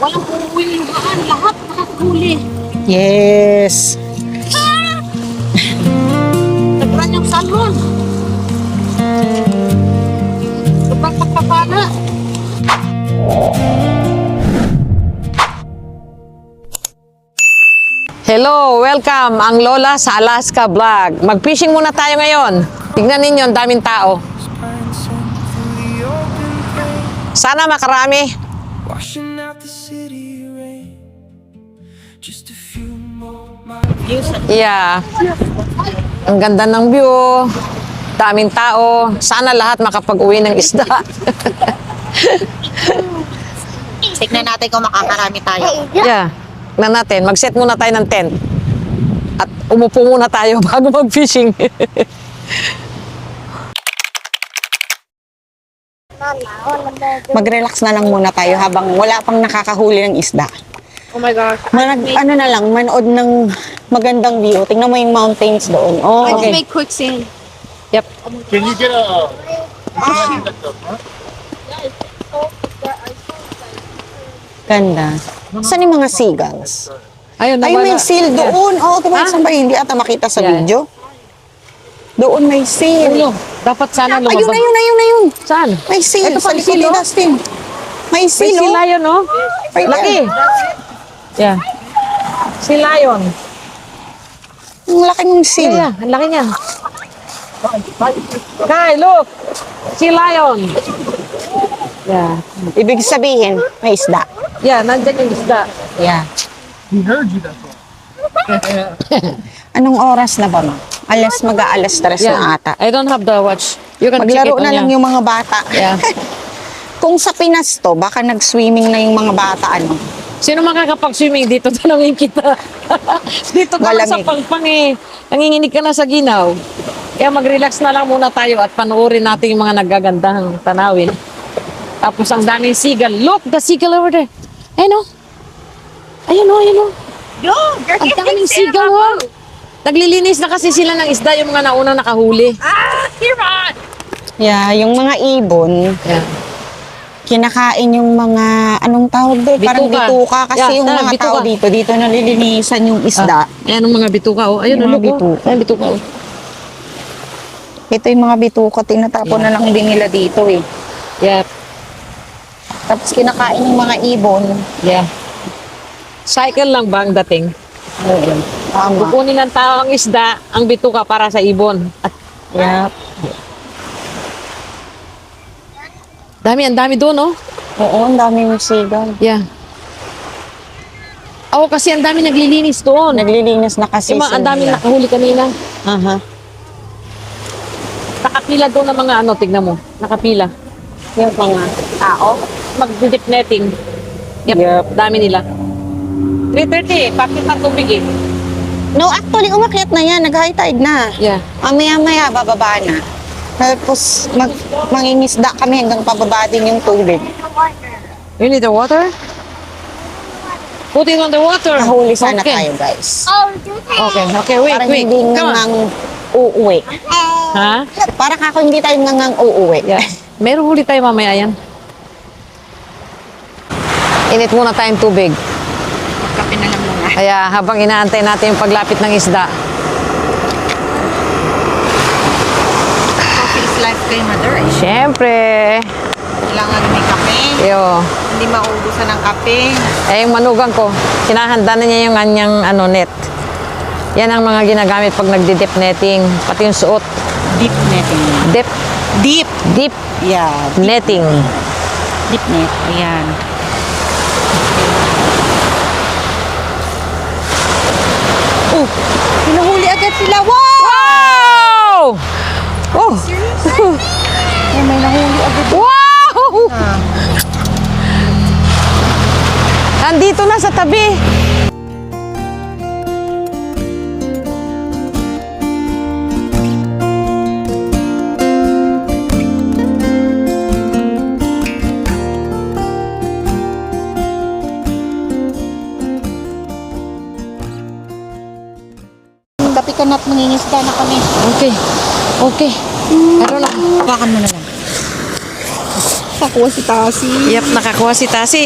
Walang uuwi yung haan. Lahat nakakahuli. Yes. Nagran yung salmon. Sobrang pagpapala. Hello, welcome ang Lola sa Alaska Vlog. Mag-fishing muna tayo ngayon. Tignan ninyo, ang daming tao. Sana makarami. Washing out the city rain. Just a few more Yeah. Ang ganda ng view. Daming tao. Sana lahat makapag-uwi ng isda. Tignan natin kung makakarami tayo. Yeah. Tignan natin. Mag-set muna tayo ng tent. At umupo muna tayo bago mag-fishing. Mag-relax na lang muna tayo habang wala pang nakakahuli ng isda. Oh my gosh. Ano na lang, manood ng magandang view. Tingnan mo yung mountains doon. Oh, I just okay. make quicksand. Yep. Can you get a? Ganda. Saan yung mga seagulls? Ayun, Ay, may nawala. seal doon. Oo, tumakas ba? Hindi ata makita sa Yeah. video. Doon may seal. Ayun, dapat sana Ayun, lumabas. ayun. Saan? May seal. Ito pa, Sa likod seal, ni oh. Dustin. May May seal, sea oh. lion, no? Right Laki. there. Yeah. Sea lion. Ang laki ng seal. Yeah, ang laki niya. Kai, look! Sea lion. Yeah. Ibig sabihin, may isda. Yeah, nandiyan yung isda. Yeah. He heard you. That's all. Anong oras na ba, ma? Mag-aalas 3 na ata. I don't have the watch. You can check Maglaro it on na lang your- yung mga bata. Yeah. Kung sa Pinas to, baka nag-swimming na yung mga bata, ano? Sino makakapag-swimming dito? Tanongin kita. Dito ka lang sa Malamig. pangpang eh. Nanginginig ka na sa ginaw. Kaya mag-relax na lang muna tayo at panoorin natin yung mga nagagandahang tanawin. Tapos ang daming seagull. Look, the seagull over there. Ayun o. Ayun o, ayun o. Yo, you're Ang daming seagull o. Naglilinis na kasi sila ng isda yung mga naunang nakahuli. Here on. Yeah, yung mga ibon, Yeah. kinakain yung mga, anong tawag doon? Parang Bituka. bituka. Kasi Yeah, yung mga bituka. tao dito nalilinisan yung isda. Ayan ang mga bituka o. Ayun o, Yung mga look o. bituka. Ayan, bituka o. Ito yung mga bituka, tinatapon na lang din nila dito eh. Yeah. Tapos kinakain ng mga ibon. Yeah. Cycle lang ba ang dating? Oo. Tama. Kukunin ng tao ang isda, ang bituka para sa ibon. At Yeah. ang dami doon, oh. Oo, ang daming sigal. Yeah. Oo, kasi ang dami naglilinis doon. Naglilinis na kasi Yung mga ang dami sila. nakahuli kanina. Aha. Nakapila doon ng mga ano, tignan mo. Nakapila. Yung mga tao. Mag-dip netting. Yep. Dami nila. 3:30, pakit na tubig eh. No, actually, umakyat na yan. Nag-high tide na. Yeah. Maya-maya, bababa na. Tapos, mangingisda kami hanggang pababa din yung tubig. You need the water? Put it on the water. Nahuli sana Okay. tayo, guys. Okay, wait, Parang wait. hindi Come on. ngangang uuwi. Ha? Para kako hindi tayo ngangang uuwi. Yeah. Meron huli tayo mamaya yan. Init muna tayong tubig. Kape na lang muna. Kaya habang inaantay natin yung paglapit ng isda. Coffee is life kay mother. Siyempre. Kailangan may kape. Yo. Hindi maubusan ng kape. Eh, yung manugang ko, sinahanda na niya yung kanyang net. Yan ang mga ginagamit pag nagdi-dip netting. Pati yung suot. Deep netting. Dip. Deep. Deep Yeah. netting. Deep net. Ayan. Oh, hinuhuli agad sila. Wow! Wow! Oh! Ay, may nahuli agad. Wow! Andito na sa tabi. Kape ka na't mangingisda na kami. Okay. Okay. Ano na? Hawakan mo na lang. Pakuha si Tasi. Yep, nakakuha si Tasi.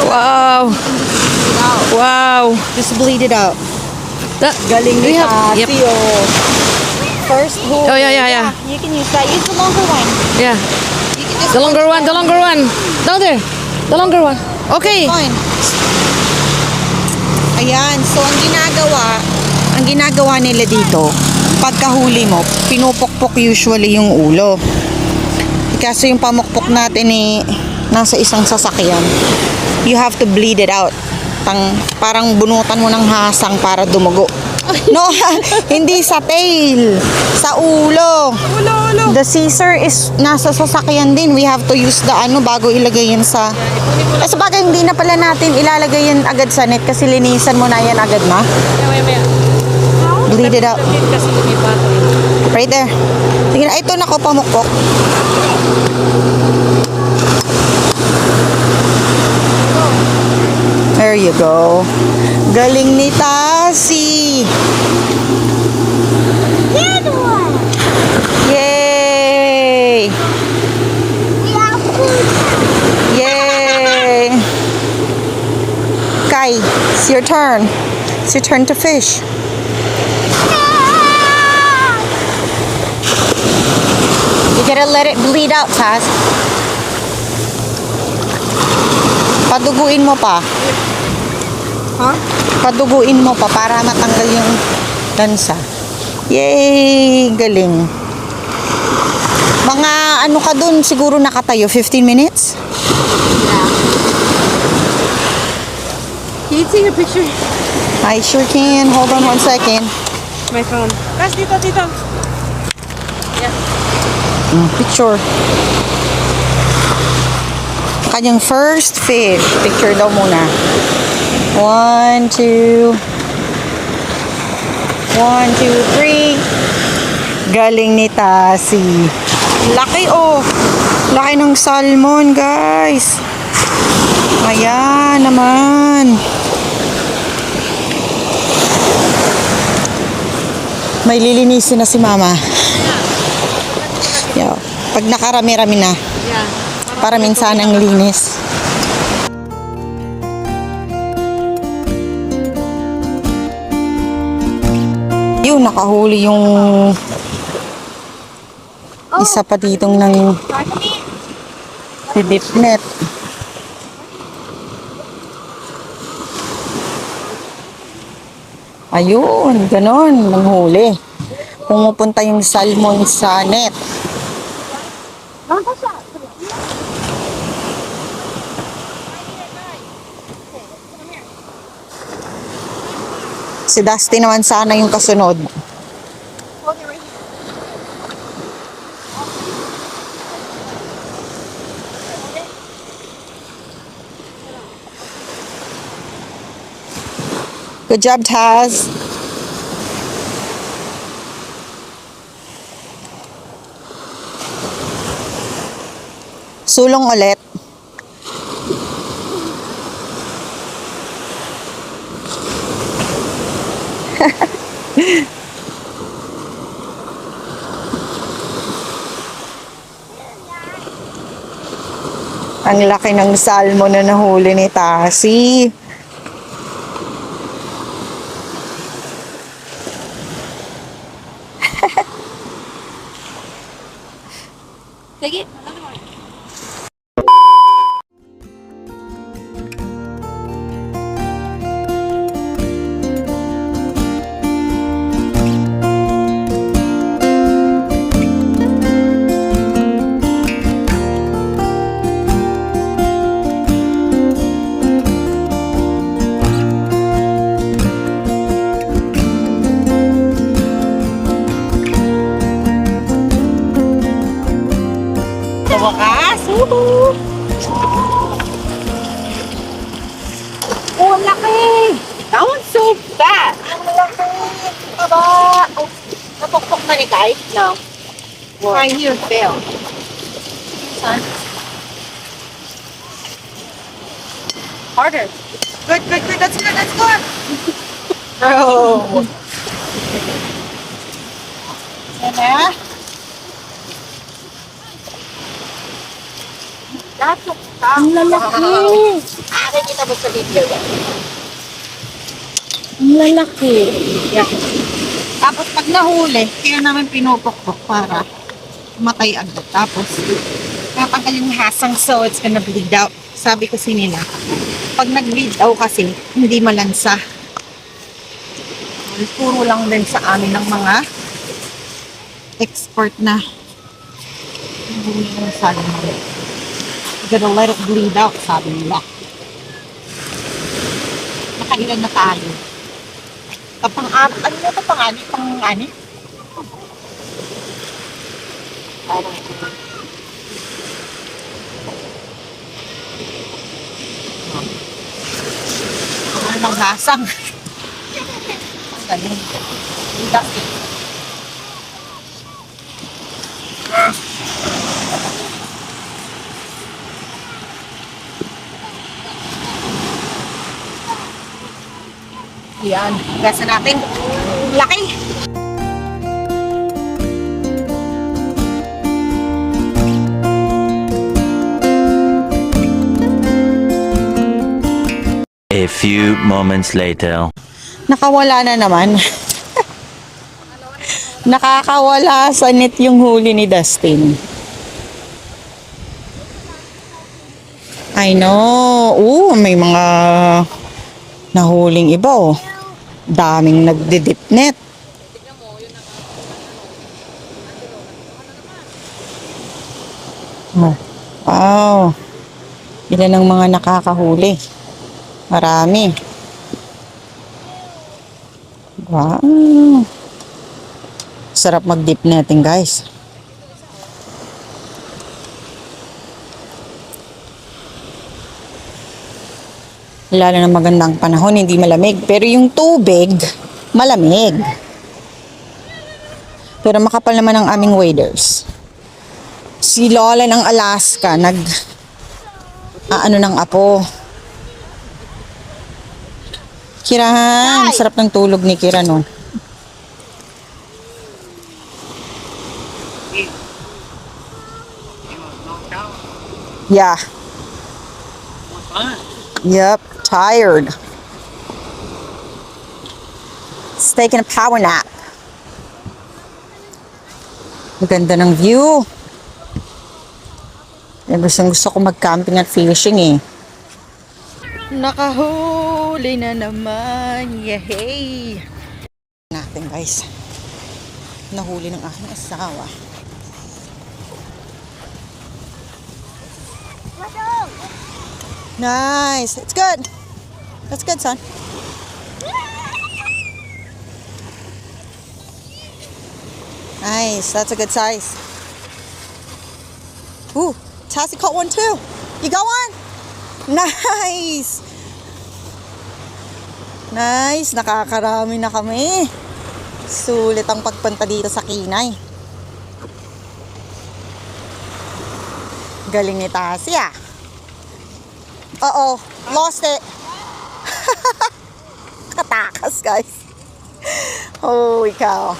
Wow. Wow. Just bleed it out. Galing We have, Yep. First hole. Oh, yeah. You can use that. Use the longer one. Yeah. You can just The longer one. Down there. The longer one. Okay. Fine. Ayan. So, ang ginagawa nila dito, pagkahuli mo, pinupukpok usually yung ulo. Kaso yung pamukpok natin nasa isang sasakyan. You have to bleed it out. Parang bunutan mo ng hasang para dumugo. No, hindi sa tail. Sa ulo. The scissor is nasa sasakyan din. We have to use the bago ilagay yan sa... Sa bagay, hindi na pala natin ilalagay yan agad sa net kasi linisan mo na yan agad na. Maya. Bleed it out. Kasi lumipat. Right there. Sige na, ito na ko pamukpok. There you go. Galing ni Tasi. Yay! Yay! Kai, it's your turn. It's your turn to fish. You gotta let it bleed out, Taz. Paduguin mo pa. Huh? Paduguin mo pa para matanggal yung lansa. Yay! Galing. Mga ano ka dun, siguro nakatayo, 15 minutes? Can you take a picture? I sure can. Hold on 1 second. My phone. Guys, dito. Picture. Kanyang first fish. Picture daw muna. 1, 2. 1, 2, 3. Galing ni Tasi. Laki oh. Laki ng salmon, guys. Ayan naman. May lilinisin na si Mama. Yeah. Pag nakarami-rami na. Yeah. Para minsan ang linis. Yun, nakahuli yung isa pa ditong ng bibip net. Ayun, ganon, nanghuli. Pumupunta yung salmon sa net. Si Dusty naman sana yung kasunod. Good job, Taz. Sulong ulit. Ang laki ng salmon na nahuli ni Tasi. Take it. Wakas! Woohoo! Oh, laki! That one's so fat. Ang laki! Aba! Oh, napukpok na ni Kai? No. Trying here fail. Harder. Good. That's good. Bro! Yan na. Ang lalaki. Nakikita mo sa video yan. Ang lalaki. Yeah. Tapos pag nahuli, kaya namin pinupukpok para matay agad. Tapos, kapag yung hasang so it's gonna bleed out. Sabi kasi nila, pag nag-bleed out kasi, hindi malansa. Puro lang din sa amin ng mga expert na huli ng salmon. You gotta let it bleed out, sabi nila. Nakailan na tayo. Ano na ito? Pang-ani? Ano ng hasang? Ang galing. Ang laki. Yan. Gasa natin. Laki. A few moments later. Nakawala na naman. Nakakawala sa net yung huli ni Dustin. I know. May mga nahuling iba oh. Daming nagdi-dip net. Oh. Wow. Ilan ang mga nakakahuli? Marami. Wow. Sarap mag-dip netting, guys. Lalo na magandang panahon, hindi malamig. Pero yung tubig, malamig. Pero makapal naman ang aming waders. Si Lola ng Alaska, ng apo. Kirahan, sarap ng tulog ni Kira, no? Yeah. Yep, tired. It's taking a power nap. Maganda ng view. Gusto ko mag-camping at fishing eh. Nakahuli na naman. Yay! Natin guys. Nahuli ng aking asawa. Nice. It's good. That's good, son. Nice. That's a good size. Ooh, Tassie caught one too. You got one? Nice. Nice. Nakakarami na kami. Sulit ang pagpunta dito sa Kinay. Galing ni Tassie ah. Uh-oh, lost it. Katakas, guys. Holy cow.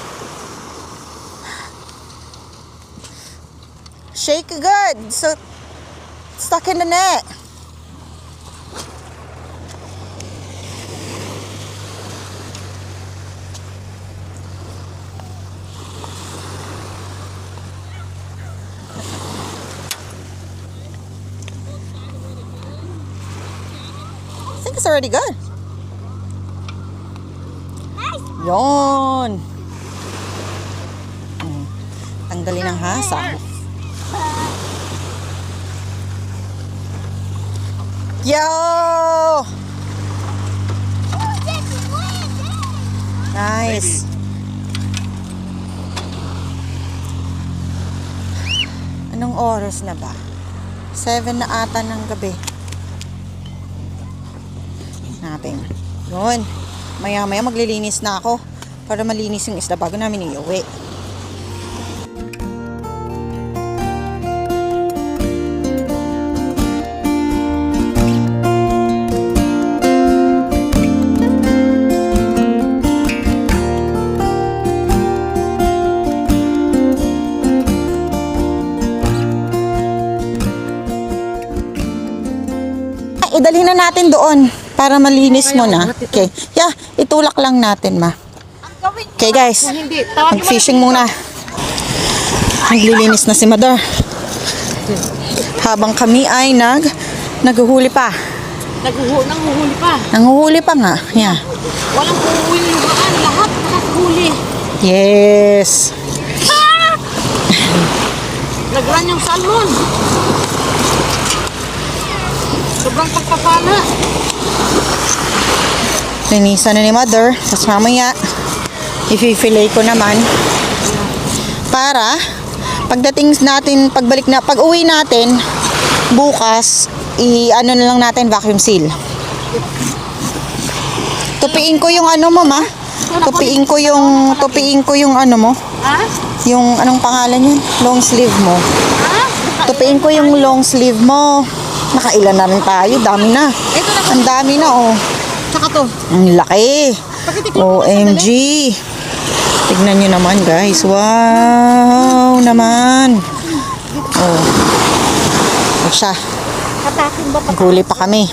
Shake it good. So, stuck in the net. I think it's already good. Yon. Tanggalin ang hasang. Yo! Nice. Anong oras na ba? 7 na ata ng gabi. Natin. Yun. Maya-maya maglilinis na ako para malinis yung isda bago namin iuwi. dalhin na natin doon para malinis mo na. Okay. Yeah, itulak lang natin, ma. Okay, guys. Mag-fishing muna. Naglilinis na si Mother. Habang kami ay naghuhuli pa. Nanguhuli pa. Nanguhuli pa nga. Yeah. Walang puhulihan. Lahat nakahuli. Yes. Nagran yung salmon. Sobrang pagpapala. Linisan na ni Mother. Tapos mamaya, i-fillet ko naman. Para, pag uwi natin, bukas, i-ano na lang natin, vacuum seal. Tupiin ko yung ano mo, ma. Tupiin ko yung ano mo. Yung anong pangalan yun? Long sleeve mo. Tupiin ko yung long sleeve mo. Nakailan na rin tayo. Dami na. Ang dami na, oh. Saka to. Ang laki. OMG. Tignan nyo naman, guys. Wow naman. Oh. O siya. Naghuli pa kami.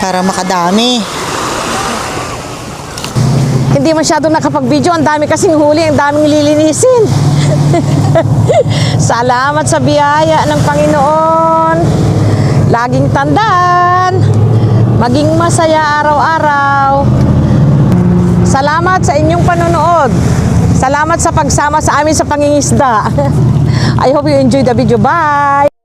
Para makadami. Hindi masyado nakapag-video. Ang dami kasing huli. Ang daming lilinisin. Salamat sa biyaya ng Panginoon. Laging tandaan. Maging masaya araw-araw. Salamat sa inyong panonood. Salamat sa pagsama sa amin sa pangingisda. I hope you enjoy the video. Bye!